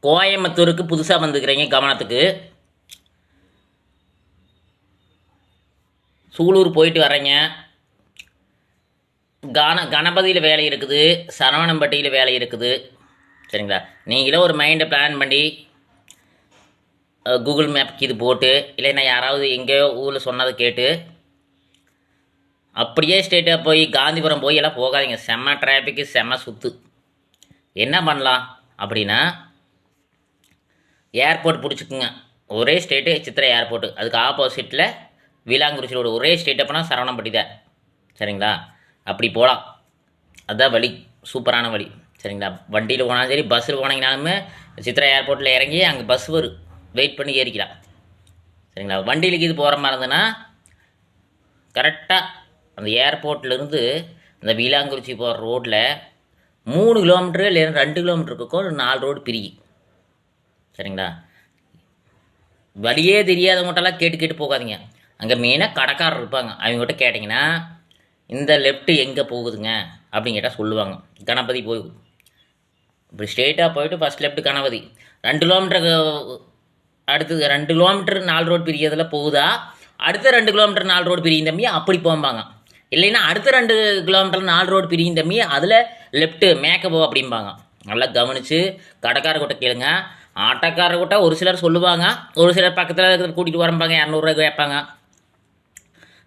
கோயம்புத்தூருக்கு புதுசாக வந்துக்கிறீங்க கவனத்துக்கு. சூலூர் போயிட்டு வரீங்க. கணபதியில் வேலை இருக்குது, சரவணம்பட்டியில் வேலை இருக்குது. சரிங்களா? நீங்களே ஒரு மைண்டை பிளான் பண்ணி கூகுள் மேப்க்கு இது போட்டு, இல்லைன்னா யாராவது எங்கேயோ ஊரில் சொன்னதை கேட்டு அப்படியே ஸ்ட்ரெயிட்டாக போய் காந்திபுரம் போய் எல்லாம் போகாதீங்க. செம்ம டிராஃபிக்கு, செம்ம சுற்று. என்ன பண்ணலாம் அப்படின்னா, ஏர்போர்ட் பிடிச்சிக்குங்க. ஒரே ஸ்டேட்டு சித்திரை ஏர்போர்ட்டு, அதுக்கு ஆப்போசிட்டில் விலாங்குறிச்சி ரோடு. ஒரே ஸ்டேட் அப்போனா சரவணம்பட்டி தான். சரிங்களா? அப்படி போகலாம். அதுதான் வழி, சூப்பரான வழி. சரிங்களா? வண்டியில் போனாலும் சரி, பஸ்ஸில் போனீங்கனாலுமே சித்திரை ஏர்போர்ட்டில் இறங்கி அங்கே பஸ் வரும், வெயிட் பண்ணி ஏறிக்கலாம். சரிங்களா? வண்டியிலுக்கு இது போகிற மாதிரி இருந்ததுன்னா கரெக்டாக அந்த ஏர்போர்ட்லேருந்து அந்த விலாங்குறிச்சி போகிற ரோட்டில் 3 கிலோமீட்டரு இல்லை 2 கிலோமீட்டருக்கு ஒரு 4 ரோடு பிரியும். சரிங்களா? வழியே தெரியாதவங்கள்ட்டெல்லாம் கேட்டு போகாதீங்க. அங்கே மெயினாக கடைக்காரர் இருப்பாங்க. அவங்ககிட்ட கேட்டிங்கன்னா இந்த லெஃப்ட்டு எங்கே போகுதுங்க அப்படின்னு கேட்டால் சொல்லுவாங்க. கணபதி போய் இப்படி ஸ்ட்ரெயிட்டாக போயிட்டு ஃபஸ்ட் லெஃப்ட்டு கணபதி. 2 கிலோமீட்டருக்கு அடுத்தது 2 கிலோமீட்டர் 4 ரோடு பிரியதில் போகுதா, அடுத்த 2 கிலோமீட்டர் 4 ரோடு பிரியும் தம்பி அப்படி போம்பாங்க. இல்லைன்னா அடுத்த 2 கிலோமீட்டர் 4 ரோடு பிரியும் தம்பி அதில் லெஃப்ட்டு மேக்கப்போ அப்படிம்பாங்க. நல்லா கவனித்து கடைக்காரர்கிட்ட கேளுங்க. ஆட்டோக்காரர்கிட்ட ஒரு சிலர் சொல்லுவாங்க, ஒரு சிலர் பக்கத்தில் கூட்டிகிட்டு வரம்பாங்க, 200 கேட்பாங்க.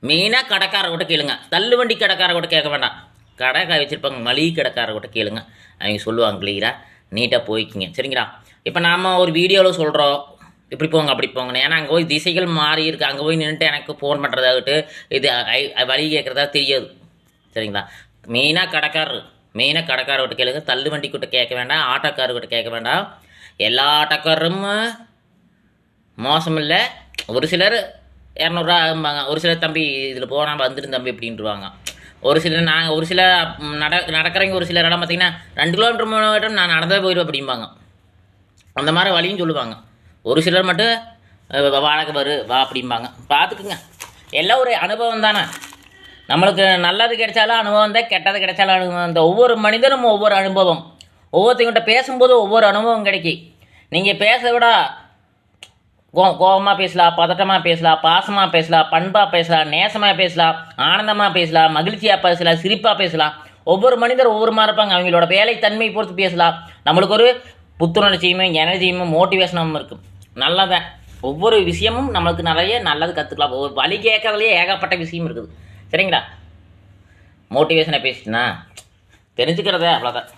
மெயினாக கடைக்காரர்கிட்ட கேளுங்க. தள்ளு வண்டி கடைக்காரர்கிட்ட கேட்க வேண்டாம். கடை வச்சுருப்பாங்க, மளிகை கடைக்காரர்கிட்ட கேளுங்க. அவங்க சொல்லுவாங்க கிளியராக, நீட்டாக போய்க்குங்க. சரிங்களா? இப்போ நாம் ஒரு வீடியோவில் சொல்கிறோம் இப்படி போங்க அப்படி போங்கன்னு. ஏன்னா அங்கே போய் திசைகள் மாறி இருக்குது. அங்கே போய் நின்றுட்டு எனக்கு ஃபோன் பண்ணுறதாகட்டு இது வழி கேட்குறதா தெரியாது. சரிங்களா? மெயினாக கடைக்காரர்கிட்ட கேளுங்க. தள்ளு வண்டிக்கிட்ட கேட்க வேண்டாம், ஆட்டோக்காரர்கிட்ட கேட்க வேண்டாம். எல்லா ஆட்டோக்காரரும் மோசம் இல்லை. ஒரு சிலர் 200 ஆகும்பாங்க, ஒரு சிலர் தம்பி இதில் போனால் வந்துடும் தம்பி அப்படின்ட்டுருவாங்க. ஒரு சிலர் ஒரு சில நடக்கிறவங்க ஒரு சிலர் இடம் பார்த்திங்கன்னா 2 கிலோமீட்டர் 3 கிலோமீட்டர் நான் நடந்தே போயிடுவேன் அப்படிம்பாங்க. அந்த மாதிரி வழியும் சொல்லுவாங்க. ஒரு சிலர் மட்டும் வாடகை வா அப்படிம்பாங்க. பார்த்துக்குங்க. எல்லாம் ஒரு அனுபவம் தானே. நம்மளுக்கு நல்லது கிடைச்சாலும் அனுபவம் தான், கெட்டது கிடைச்சாலும் அனுபவம் தான். ஒவ்வொரு மனிதனும் ஒவ்வொரு அனுபவம். ஒவ்வொருத்தங்கிட்ட பேசும்போது ஒவ்வொரு அனுபவம் கிடைக்கும். நீங்கள் பேச விட கோபமாக பேசலாம், பதட்டமாக பேசலாம், பாசமாக பேசலாம், பண்பாக பேசலாம், நேசமாக பேசலாம், ஆனந்தமாக பேசலாம், மகிழ்ச்சியாக பேசலாம், சிரிப்பாக பேசலாம். ஒவ்வொரு மனிதர் ஒவ்வொரு மாதிரி இருப்பாங்க. அவங்களோட வேலை தன்மையை பொறுத்து பேசலாம். நம்மளுக்கு ஒரு புத்துணர்ச்சியும் எனர்ஜியும் மோட்டிவேஷனும் இருக்குது. நல்லதான். ஒவ்வொரு விஷயமும் நம்மளுக்கு நிறைய நல்லது கற்றுக்கலாம். ஒரு வழி கேட்கறதுலேயே ஏகப்பட்ட விஷயம் இருக்குது. சரிங்களா? மோட்டிவேஷனை பேசிட்டுனா தெரிஞ்சுக்கிறதே அவ்வளோதான்.